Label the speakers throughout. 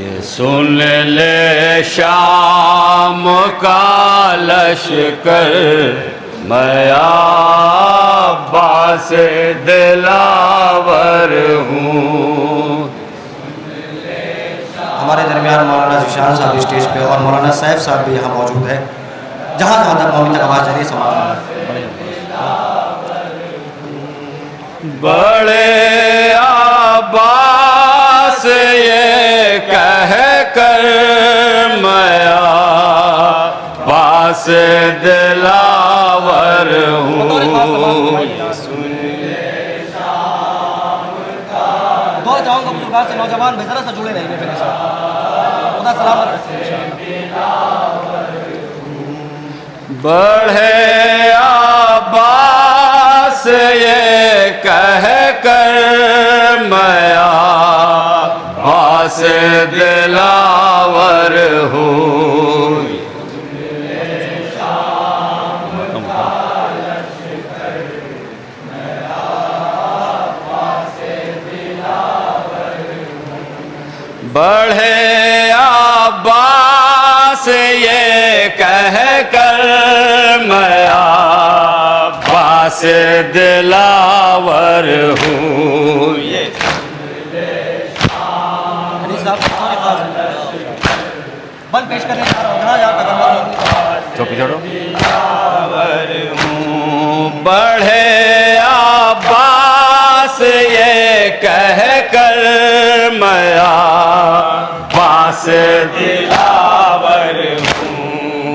Speaker 1: सुन ले शाम का लश्कर, मैं अब्बास दिलावर हूँ।
Speaker 2: हमारे दरमियान मौलाना ज़ीशान साहब स्टेज पे और मौलाना सैफ साहब भी यहाँ मौजूद है। जहाँ जहाँ तक मौमी तक आवाज़ जा रही है
Speaker 1: बड़े अब्बास ये कह कर मैं अब्बास दिलावर हूँ।
Speaker 2: दौड़ जाऊँगा बुजुर्गान से, नौजवान भी ज़रा सा जुड़े रहेंगे मेरे साथ। खुदा सलामत रखे।
Speaker 1: बड़े अब्बास ये कह कर मैं अब्बास दिलावर हूँ। बड़े अब्बास ये कह कर मैं अब्बास दिलावर हूँ। ये
Speaker 2: बल पेश करने जा रहा हूँ।
Speaker 1: चौकी छोड़ो। बड़े अब्बास ये कह कर मैं अब्बास दिलावर हूँ।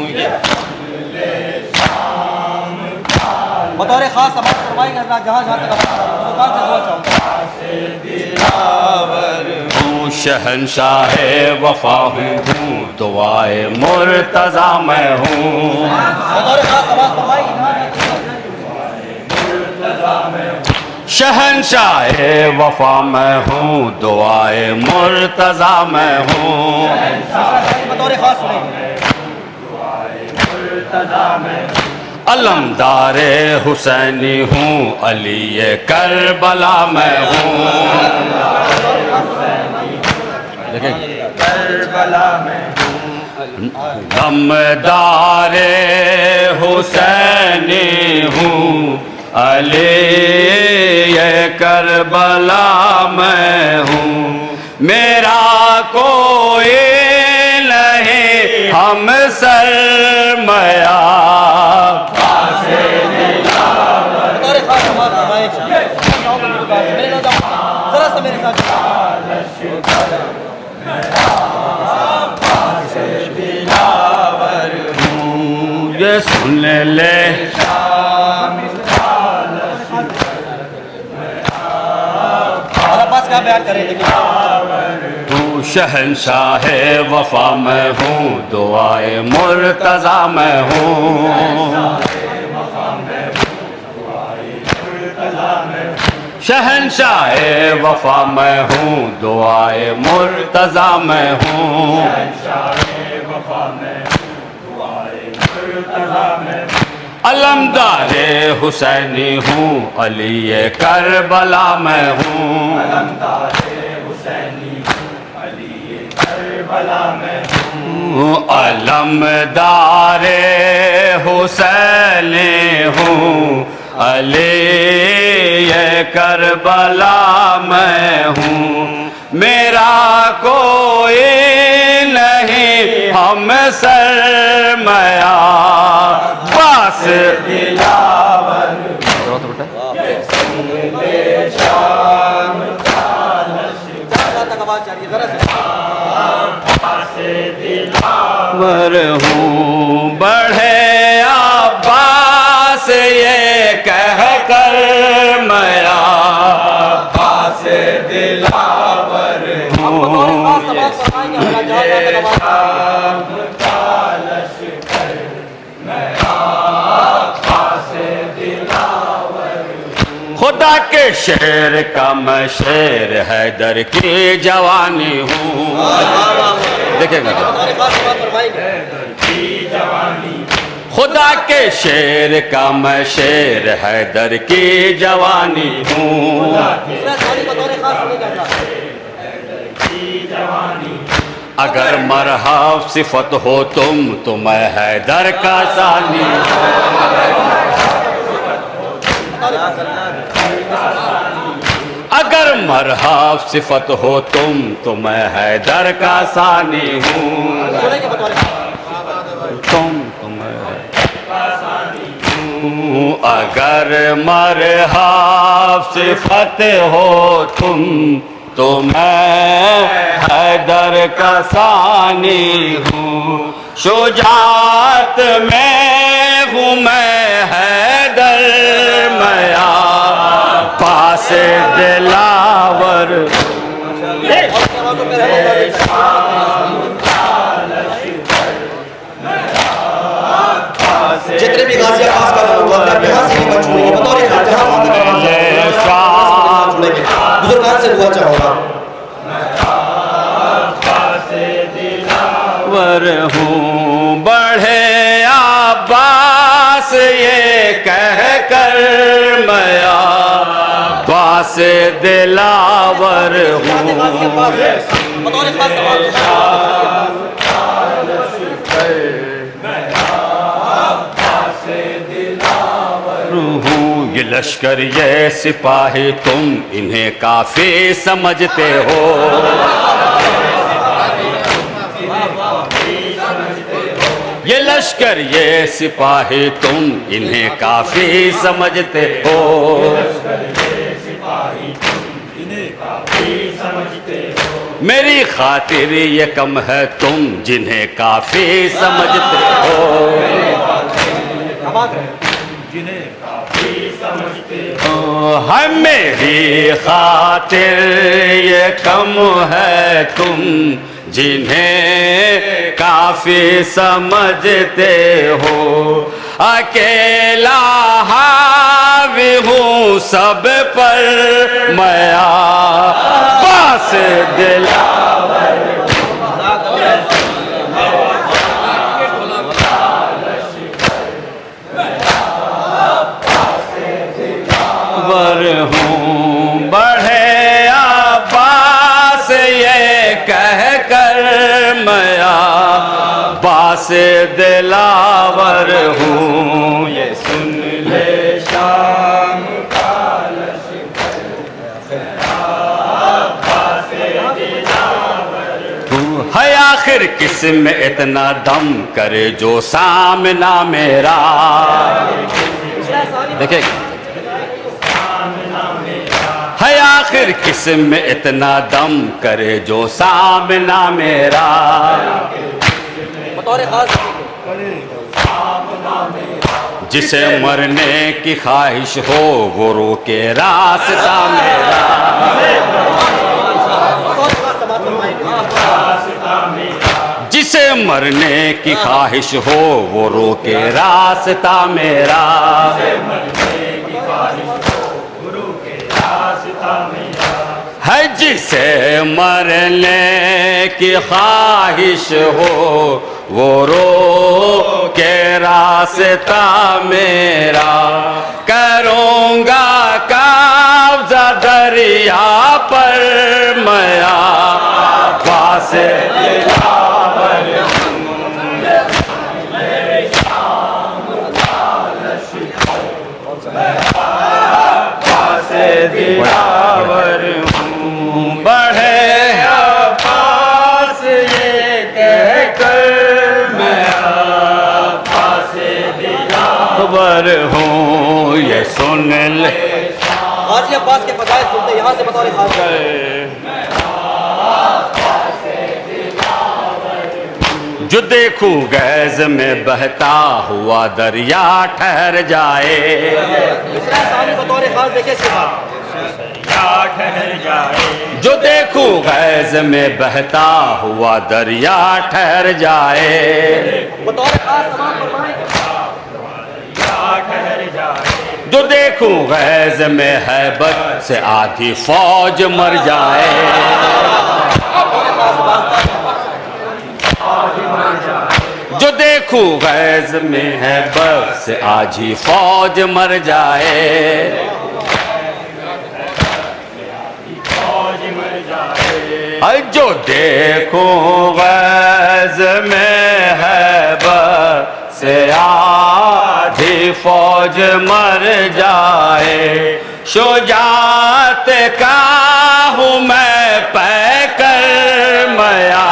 Speaker 2: बतौर खास समाज फरमाई करना जहाँ जहाँ तक दुकान से दुआ चाहूँगा।
Speaker 1: शहंशाह वफा हूँ, दुआए मुर्तज़ा मैं हूँ।
Speaker 2: बतौर खास समाज फरमाई
Speaker 1: शहंशाह वफा मैं हूँ, दुआए मुर्तज़ा मैं हूँ।
Speaker 2: बतौर खास सुनेंगे।
Speaker 1: अलमदारे हुसैनी हूँ, अली करबला मैं हूँ। दमदारे हुसैनी हूँ, अली करबला मैं हूँ। मेरा कोई नहीं हम सरमया
Speaker 2: जरा सा मेरे साथ
Speaker 1: ये सुन ले
Speaker 2: क्या बयान करें लेकिन
Speaker 1: तू शहंशाह वफा मैं हूँ, दुआए मुर्तज़ा मैं हूँ। शहंशाह वफा मैं हूँ, दुआए मुर्तज़ा मैं हूँ। अलमदारे हुसैनी हूँ, अली करबला मैं हूँ। अलमदारे हुसैनी हूँ, अली करबला मैं हूँ। मेरा कोई नहीं हम सरमया पास दिलावर। दिलावर हूँ, बड़े अब्बास ये कह कर मैं अब्बास दिलावर हूँ। खुदा के शेर का मैं शेर हैदर की जवानी हूँ। देखेगा खुदा के शेर का मैं शेर हैदर की जवानी हूँ। अगर मरहब सिफत हो तुम तो मैं हैदर का सानी। अगर मरहब सिफत हो तुम तो मैं हैदर का सानी हूँ। तुम अगर मरहब सिफत हो तुम तो मैं हैदर का सानी हूँ। शुजात में हूँ मैं हैदर मया पास दिलावर।
Speaker 2: जितने भी गाजिया पास कर रहे हो यहाँ से बच छूटेंगे बतौर बुजुर्गान से दुआ चाहूँगा।
Speaker 1: वर हूँ बढ़े अब्बास ये कह कर मया बास दिलावर हूँ। ये लश्कर ये सिपाही तुम इन्हें काफी समझते हो। ये लश्कर ये सिपाही तुम इन्हें काफी समझते हो। मेरी खातिर ये कम है तुम जिन्हें काफी समझते हो। है मेरी खातिर ये कम है तुम जिन्हें काफी समझते हो। अकेला हावी हूँ सब पर मैं पास दिलावर। हूँ बढ़े अब्बास ये कह कर मैं बास दिलावर हूँ। ये सुन ले शाम का है आखिर किस में इतना दम करे जो सामना मेरा। देखिए है आखिर किस में इतना दम करे जो सामना मेरा। जिसे मरने की ख्वाहिश हो वो रोके रास्ता मेरा। जिसे मरने की ख्वाहिश हो वो रोके रास्ता मेरा। है जिसे मरने की ख्वाहिश हो वो रोके रास्ता मेरा। करूँगा कब्ज़ा दरिया पर मैं पास दिलावर। दिलावर हूँ बढ़े अब्बास ये कह कर मैं पास दिलावर हूँ। ये सुन ले
Speaker 2: गाजी अब्बास के फजाइल सुनते यहाँ से बतौर खास
Speaker 1: जो देखूं गैज़ में बहता हुआ दरिया ठहर जाए।
Speaker 2: बतौर खास देखे
Speaker 1: जो देखूं गैज़ में बहता हुआ दरिया ठहर जाए। जो देखूं गैज़ में हैबत से आधी फौज मर जाए। जो देखूं गैज़ में हैबत से आज ही फौज मर जाए। जो देखूं में है से आधी फौज मर जाए, शुजात का हूँ मैं पैकर मया।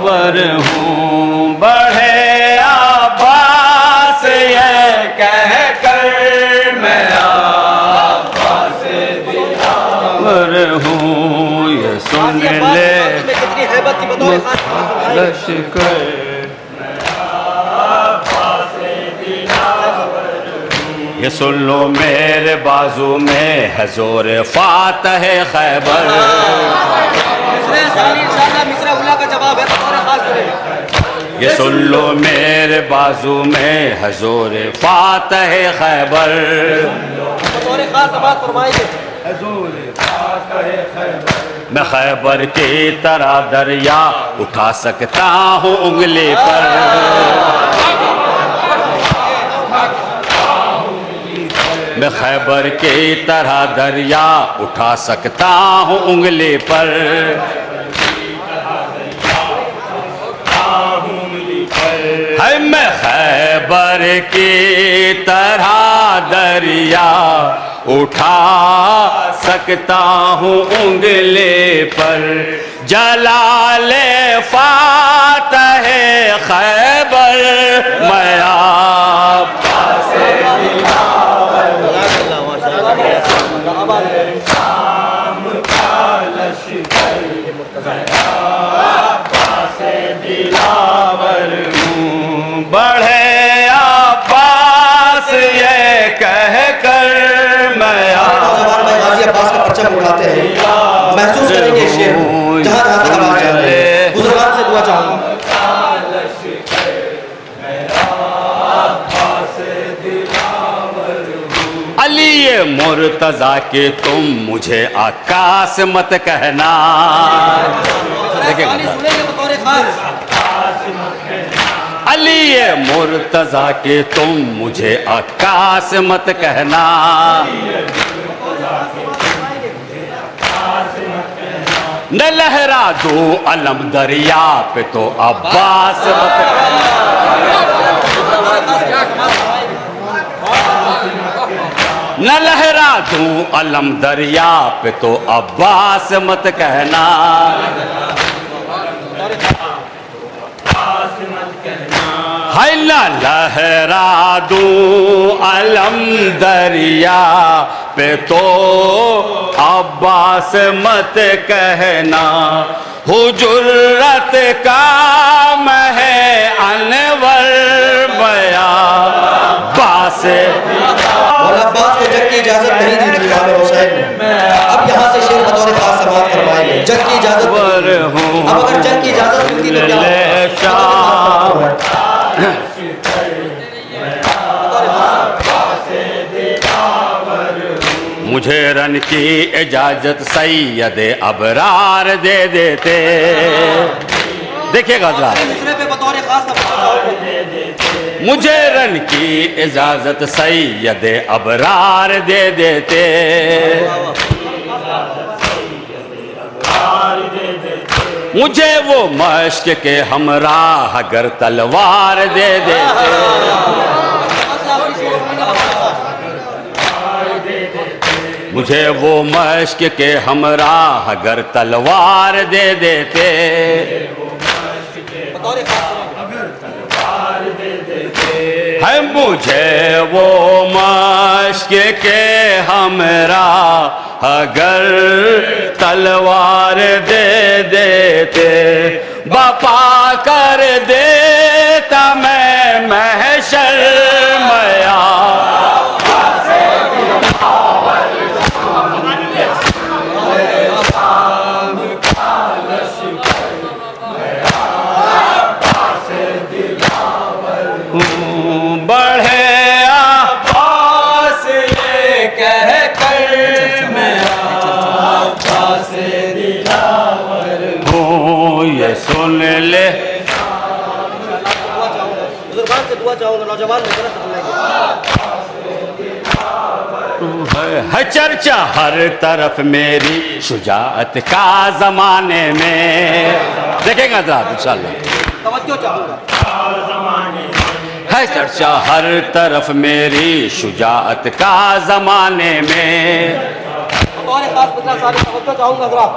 Speaker 1: वर हूँ बढ़े आबास ये कह कर मैं आबास दिलावर हूँ, ये सुन ले लश्कर। ये सुन लो मेरे बाजू में है जोर फातह खैबर। ये सुन लो मेरे बाजू में हजूर फातह खैबर। मैं खैबर की तरह दरिया उठा सकता हूँ उंगली पर, मैं खैबर की तरह दरिया उठा सकता हूँ उंगली पर। है मैं खैबर की तरह दरिया उठा सकता हूँ उंगली पर, जलाले फातह खैबर मैं आबास दिलावर हूँ, बढ़े आबास ये कह कर मैं
Speaker 2: गाजी अब्बास का परचम उठाते हैं, महसूस करेंगे शेर जहाँ जहाँ तक आवाज जा रही है। बुजुर्गान से दुआ चाहूंगा।
Speaker 1: अली ये मुर्तजा के तुम मुझे आकाश मत कहना। अली ये मुर्तजा के तुम मुझे आकाश मत कहना। न लहरा दूं अलम दरिया पे तो अब्बास मत न लहरा दूं अलम दरिया पे तो अब्बास मत कहना। है न लहरा दूं अलम दरिया पे तो अब्बास मत कहना। हुजुरत का महे अनवर बया बास।
Speaker 2: अब्बास को जग की इजाजत नहीं दी थी इमाम हुसैन ने, अब यहाँ से शेर बतौर खास समाअत फरमाएंगे। जग की इजाजत हूँ, अब अगर जग की इजाजत मिलती तो क्या
Speaker 1: मुझे रन की इजाजत सैयद अबरार दे देते। देखिएगा मुझे रन की इजाजत सैयद अबरार दे देते। मुझे वो मश्क के हमराह अगर तलवार दे देते। मुझे वो मश्क के हमराह अगर तलवार दे देते। है मुझे वो मश्क के हमराह अगर तलवार दे देते। बपा कर देता मैं महशर मया। बढ़े आबास ये कह कर मैं आबास दिलावर हूँ, ये सुन ले।
Speaker 2: से दुआ चाहूंगा, नौजवान मेरा
Speaker 1: है चर्चा हर तरफ मेरी शुजाअत का जमाने में। देखेंगे हजरात इंशाअल्लाह।
Speaker 2: तवज्जो चाहूंगा।
Speaker 1: है चर्चा हर तरफ मेरी शुजाअत का जमाने में।
Speaker 2: और खास मित्रा साहब तवज्जो चाहूंगा हजरात।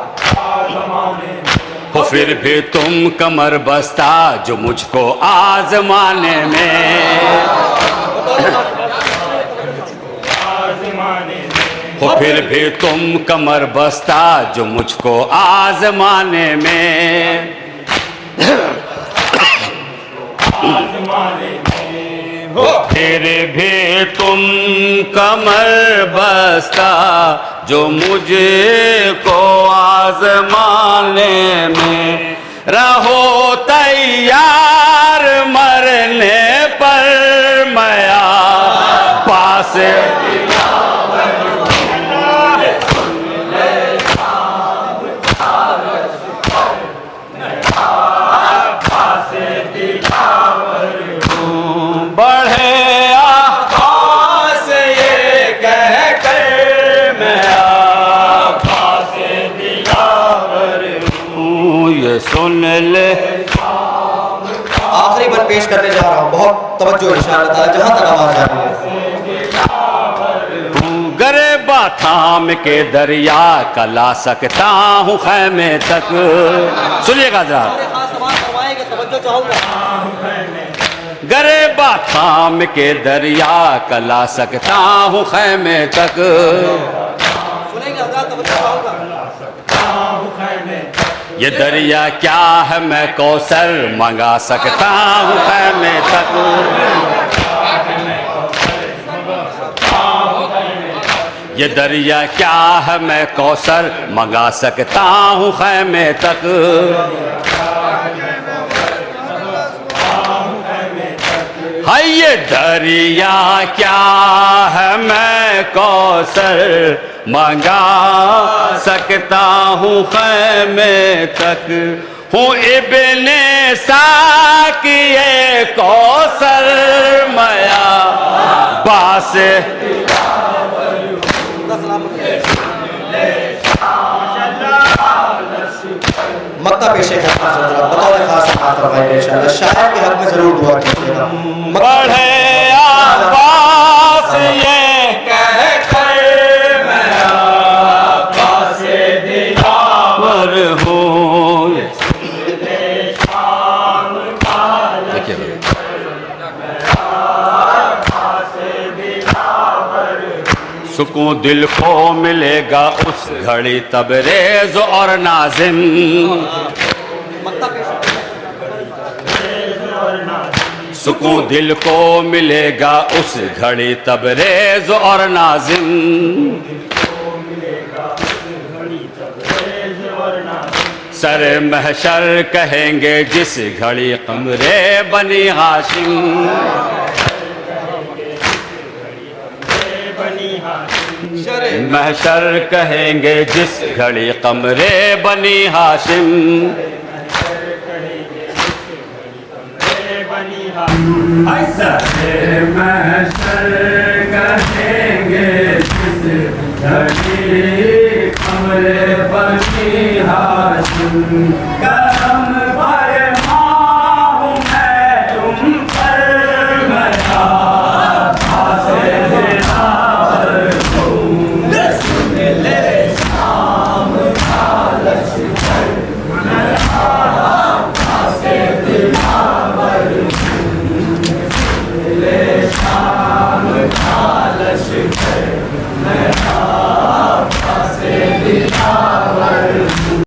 Speaker 1: हो फिर भी तुम कमर बस्ता जो मुझको आजमाने में। हो फिर भी तुम कमर बस्ता जो मुझको आजमाने में। हो फिर भी तुम कमर बस्ता जो मुझको आजमाने में। रहो तैयार मरने पर मैं पास। सुन ले
Speaker 2: आखिरी बन पेश करने जा रहा हूँ, बहुत तवज्जो इंशाअल्लाह ताला, जहां तक आवाज आ रही है।
Speaker 1: गरेबा थाम के दरिया का ला सकता हूँ खैमे तक। सुनिएगा जरा।
Speaker 2: तवज्जो चाहूंगा।
Speaker 1: गरेबा थाम के दरिया का ला सकता हूँ खैमे तक।
Speaker 2: सुनेंगे हजरात, तवज्जो चाहूंगा।
Speaker 1: ये दरिया क्या है मैं कौसर मंगा सकता हूँ खैमे तक। ये दरिया क्या है मैं कौसर मंगा सकता हूँ खैमे तक। हाय ये दरिया क्या है मैं कौसर मंगा सकता हूँ खैमे तक। हूँ इब्ने साकिए कौसर मया बास।
Speaker 2: मक्ता पेश है बतौर खास फरमाइए इंशाअल्लाह। शायर के हक में जरूर दुआ कीजिएगा।
Speaker 1: बढ़े आवाज़ ये कह कर मैं आकाश दिलावर हूँ। देखिए सुकून दिल को मिलेगा उस घड़ी तबरेज और नाजिम। सुकून दिल को मिलेगा उस घड़ी तबरेज और नाजिम। सर महशर कहेंगे जिस घड़ी कमरे बनी हाशिम। महशर कहेंगे जिस घड़ी कमरे बनी हाशिम। महशर कहेंगे जिस घड़ी कमरे बनी हाशिम। करम फरमा हूँ मैं तुम पर मया से
Speaker 3: Let's